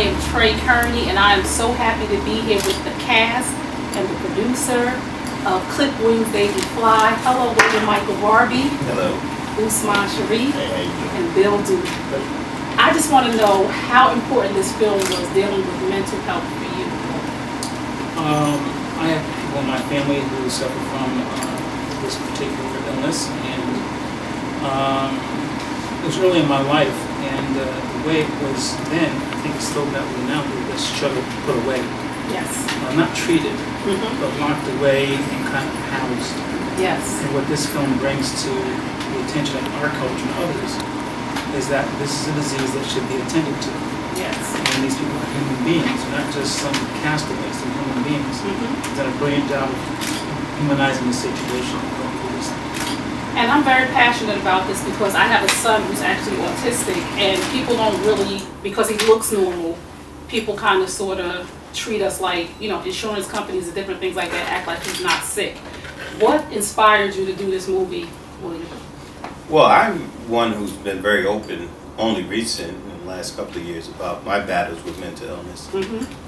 am Kearny, and I am so happy to be here with the cast and the producer of Clip Wings Baby Fly. Hello, Womack Barbee. Hello. Usman, Sharif, hey, and Bill do. I just want to know how important this film was dealing with mental health for you. I have people in my family who suffer from this particular illness, and it was early in my life, and the way it was then, I think it's still that way now, we just struggle to put away. Yes. Not treated, but locked away and kind of housed. Yes. And what this film brings to the attention of our culture and others is that this is a disease that should be attended to. Yes. And these people are human beings, not just some castaways, they're human beings. They've done a brilliant job of humanizing the situation. And I'm very passionate about this because I have a son who's actually autistic, and people don't really, because he looks normal, people kind of sort of treat us like, you know, insurance companies and different things like that, act like he's not sick. What inspired you to do this movie, William? Well, I'm one who's been very open, only recent in the last couple of years, about my battles with mental illness.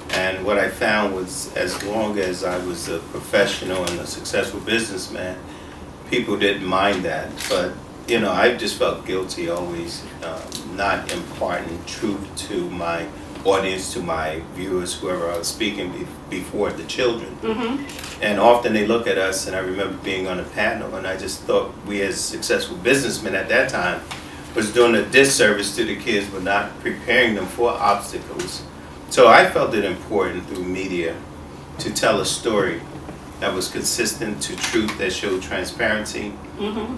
And what I found was, as long as I was a professional and a successful businessman, people didn't mind that. But, you know, I just felt guilty always not imparting truth to my audience, to my viewers, whoever I was speaking before, the children. And often they look at us, and I remember being on a panel, and I just thought we as successful businessmen at that time was doing a disservice to the kids, but not preparing them for obstacles. So I felt it important through media to tell a story that was consistent to truth, that showed transparency,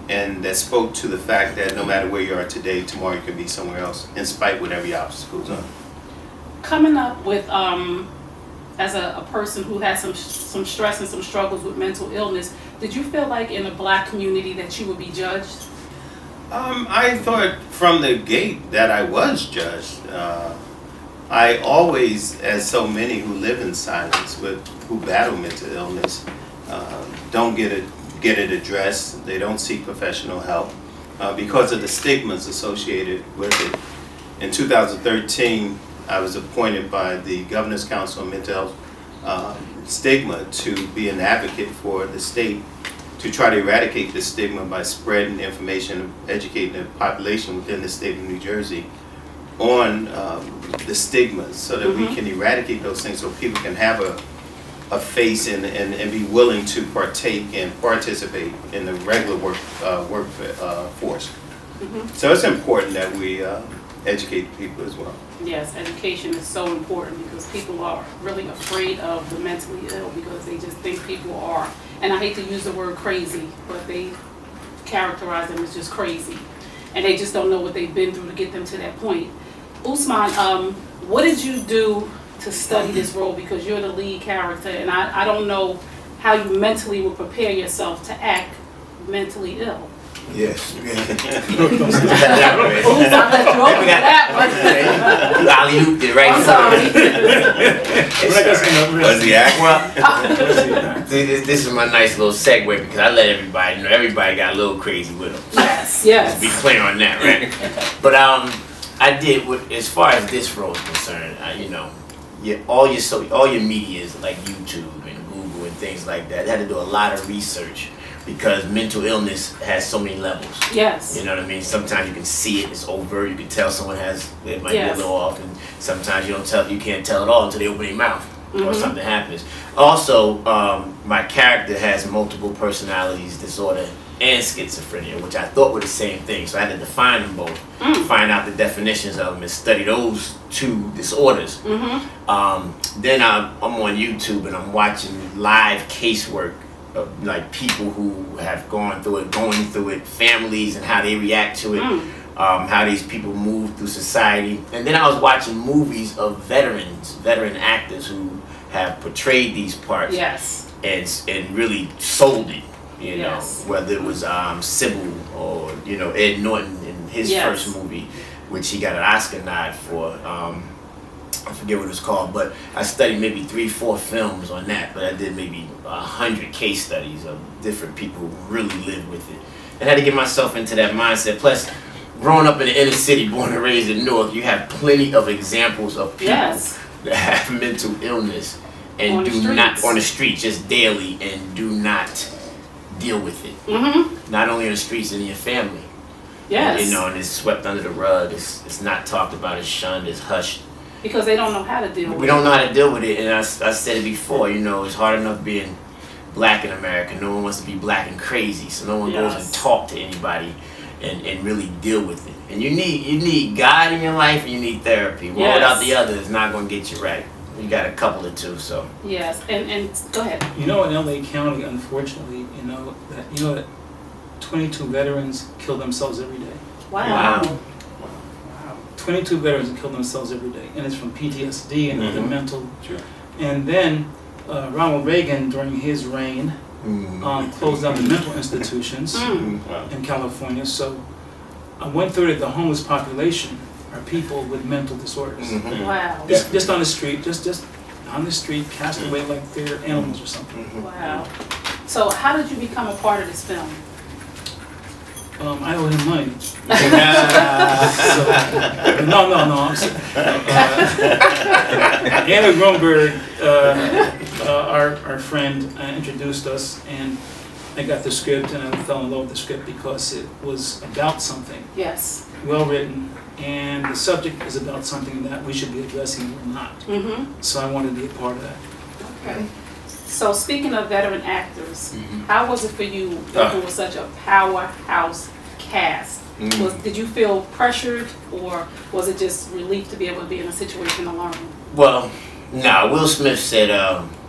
and that spoke to the fact that no matter where you are today, tomorrow you can be somewhere else, in spite of whatever obstacles are. Coming up with, as a person who has some stress and some struggles with mental illness, did you feel like in the Black community that you would be judged? I thought from the gate that I was judged. I always, as so many who live in silence, who battle mental illness, don't get it addressed. They don't seek professional help because of the stigmas associated with it. In 2013, I was appointed by the Governor's Council on Mental Health stigma to be an advocate for the state to try to eradicate the stigma by spreading information, educating the population within the state of New Jersey on the stigmas, so that we can eradicate those things, so people can have a face and be willing to partake and participate in the regular workforce. So it's important that we educate people as well. Yes, education is so important because people are really afraid of the mentally ill because they just think people are, and I hate to use the word crazy, but they characterize them as just crazy. And they just don't know what they've been through to get them to that point. Usman, what did you do to study this role? Because you're the lead character, and I don't know how you mentally would prepare yourself to act mentally ill. Yes. Oops, I let you open that one. Alley-ooped it right. I'm sorry. Was the act? This is my nice little segue because I let everybody know everybody got a little crazy with them. Yes, yes. Let's be clear on that, right? But I did, as far as this role is concerned, you know, all your media is like YouTube and Google and things like that. I had to do a lot of research because mental illness has so many levels. Yes. You know what I mean? Sometimes you can see it, it's overt. You can tell someone it might be a little off, and sometimes you can't tell at all until they open their mouth or something happens. Also, my character has multiple personalities disorder and schizophrenia, which I thought were the same thing. So I had to define them both, find out the definitions of them, and study those two disorders. Then I'm on YouTube and I'm watching live casework of like people who have gone through it, families and how they react to it, how these people move through society. And then I was watching movies of veteran actors who have portrayed these parts, and really sold it. You know, whether it was Sybil or, you know, Ed Norton in his first movie, which he got an Oscar nod for. I forget what it's called, but I studied maybe 3-4 films on that, but I did maybe 100 case studies of different people who really lived with it. And I had to get myself into that mindset. Plus, growing up in the inner city, born and raised in Newark, you have plenty of examples of people that have mental illness and on do not on the streets just daily and do not deal with it. Not only on the streets, in your family. Yes. You know, and it's swept under the rug. It's not talked about. It's shunned. It's hushed. Because they don't know how to deal with it. We don't know how to deal with it, and I said it before. You know, it's hard enough being black in America. No one wants to be black and crazy, so no one goes and talk to anybody and really deal with it. And you need God in your life, and you need therapy. One without the other is not going to get you right. You got a couple or two, so. Yes, and go ahead. You know, in LA County, unfortunately, you know that 22 veterans kill themselves every day. Wow. 22 veterans kill themselves every day, and it's from PTSD and other mental. And then Ronald Reagan, during his reign, closed down the mental institutions in California. So 1/3 of the homeless population are people with mental disorders. Wow. Just on the street, just on the street, cast away like they're animals or something. Wow. So how did you become a part of this film? I owe him money. No, I'm sorry. Anna Grunberg, our friend, introduced us, and I got the script, and I fell in love with the script because it was about something. Yes. Well written, and the subject is about something that we should be addressing or not. So I wanted to be a part of that. Okay. So speaking of veteran actors, how was it for you working with such a powerhouse cast? Did you feel pressured, or was it just relief to be able to be in a situation to learn? Well, no. Will Smith said,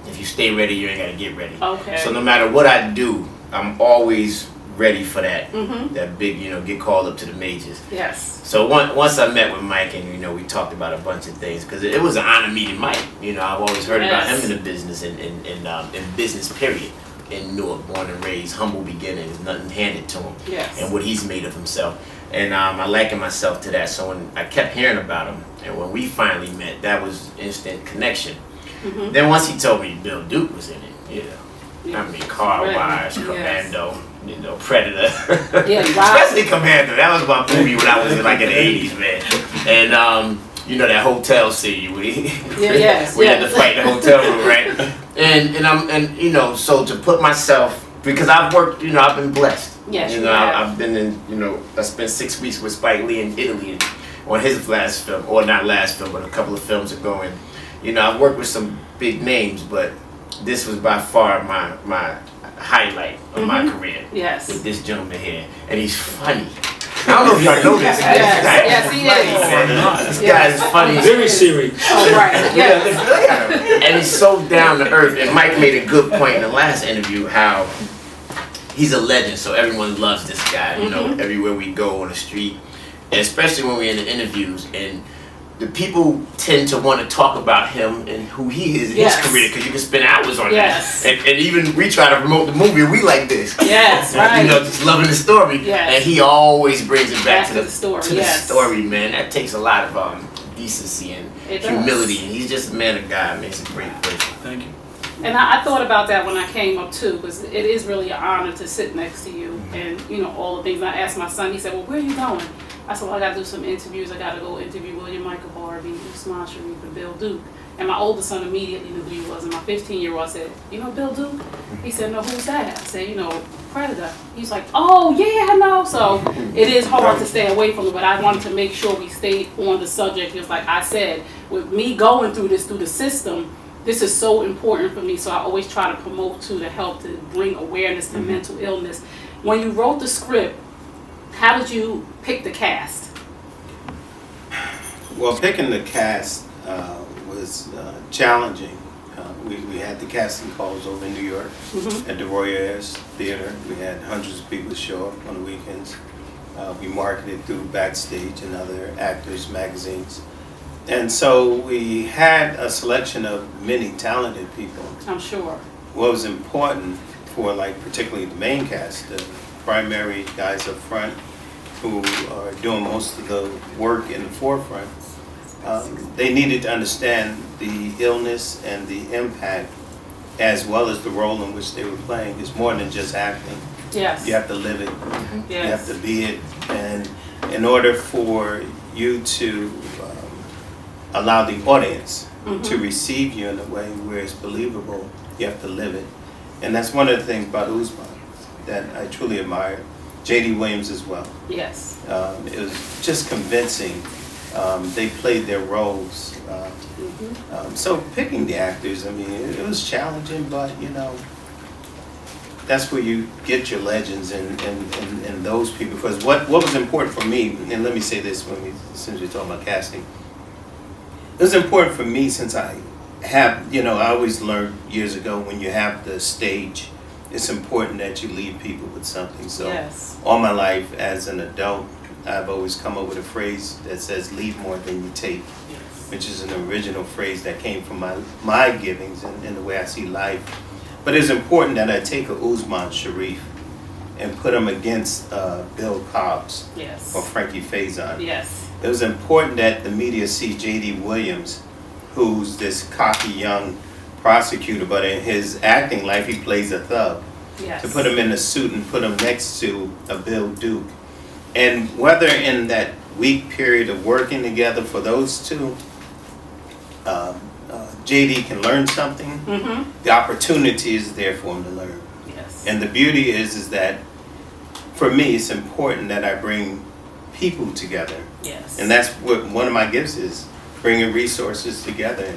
if you stay ready, you ain't got to get ready. Okay. So no matter what I do, I'm always ready for that. That big, get called up to the majors. Yes. So once I met with Mike, and we talked about a bunch of things, because it was an honor meeting Mike. I've always heard about him in the business, in business period, in Newark, born and raised, humble beginnings, nothing handed to him, and what he's made of himself. And I liken myself to that. So when I kept hearing about him, and when we finally met, that was instant connection. Then once he told me Bill Duke was in it, I mean, Car Wash, Commando, Predator. Especially Commando. That was my movie when I was in the 80s, man. And that hotel scene where we had to fight in the hotel room, right? And so to put myself, because I've worked, I've been blessed. Yes, I've been in, I spent 6 weeks with Spike Lee in Italy on his last film, or not last film, but a couple of films ago. And I've worked with some big names, but this was by far my highlight of my career. Yes. With this gentleman here, and he's funny. I don't know if y'all know this. Yes, he is. This guy is funny. Very serious. Oh, right. Yes. Look at him. And he's so down to earth. And Mike made a good point in the last interview how he's a legend, so everyone loves this guy. Everywhere we go on the street, and especially when we're in the interviews, and the people tend to want to talk about him and who he is in his career, because you can spend hours on that. And even we try to promote the movie, we like this. Yes, right. Just loving the story. Yes. And he always brings it back to the story. To the story, man. That takes a lot of decency and humility. And he's just a man of God, man. He's a great person. Thank you. And I thought about that when I came up too, because it is really an honor to sit next to you and all the things. And I asked my son, he said, well, where are you going? I said, well, I got to do some interviews. I got to go interview William Michael Barbee, Usman, Sharif, and Bill Duke. And my oldest son immediately knew who he was. And my 15-year-old said, Bill Duke? He said, no, who's that? I said, Predator. He's like, oh, yeah, I know. So it is hard to stay away from it, but I wanted to make sure we stayed on the subject. Just like I said, with me going through this, through the system, this is so important for me. So I always try to promote to help to bring awareness to mental illness. When you wrote the script, how did you pick the cast? Well, picking the cast was challenging. We had the casting calls over in New York at the Royal Airs Theater. We had hundreds of people show up on the weekends. We marketed through Backstage and other actors' magazines. And so we had a selection of many talented people. I'm sure. What was important for, particularly the main cast, the primary guys up front who are doing most of the work in the forefront, they needed to understand the illness and the impact, as well as the role in which they were playing. It's more than just acting. Yes. You have to live it. Yes. You have to be it. in order for you to allow the audience to receive you in a way where it's believable, you have to live it. And that's one of the things about Usman that I truly admire. J.D. Williams as well. Yes. It was just convincing. They played their roles. So picking the actors, I mean, it was challenging, but you know, that's where you get your legends and those people. Because what was important for me, and let me say this since we're talking about casting, it was important for me since I have, you know, I always learned years ago when you have the stage, it's important that you leave people with something. So yes. All my life as an adult, I've always come up with a phrase that says leave more than you take, Yes. which is an original phrase that came from my givings and the way I see life. But it's important that I take a Usman Sharif and put him against Bill Cobbs Yes. or Frankie Faison. Yes. It was important that the media see J.D. Williams, who's this cocky young prosecutor, but in his acting life he plays a thug. Yes. To put him in a suit and put him next to a Bill Duke. And whether in that week period of working together for those two, J.D. can learn something, the opportunity is there for him to learn. Yes. And the beauty is that, for me, it's important that I bring people together. Yes. And that's what one of my gifts is, bringing resources together.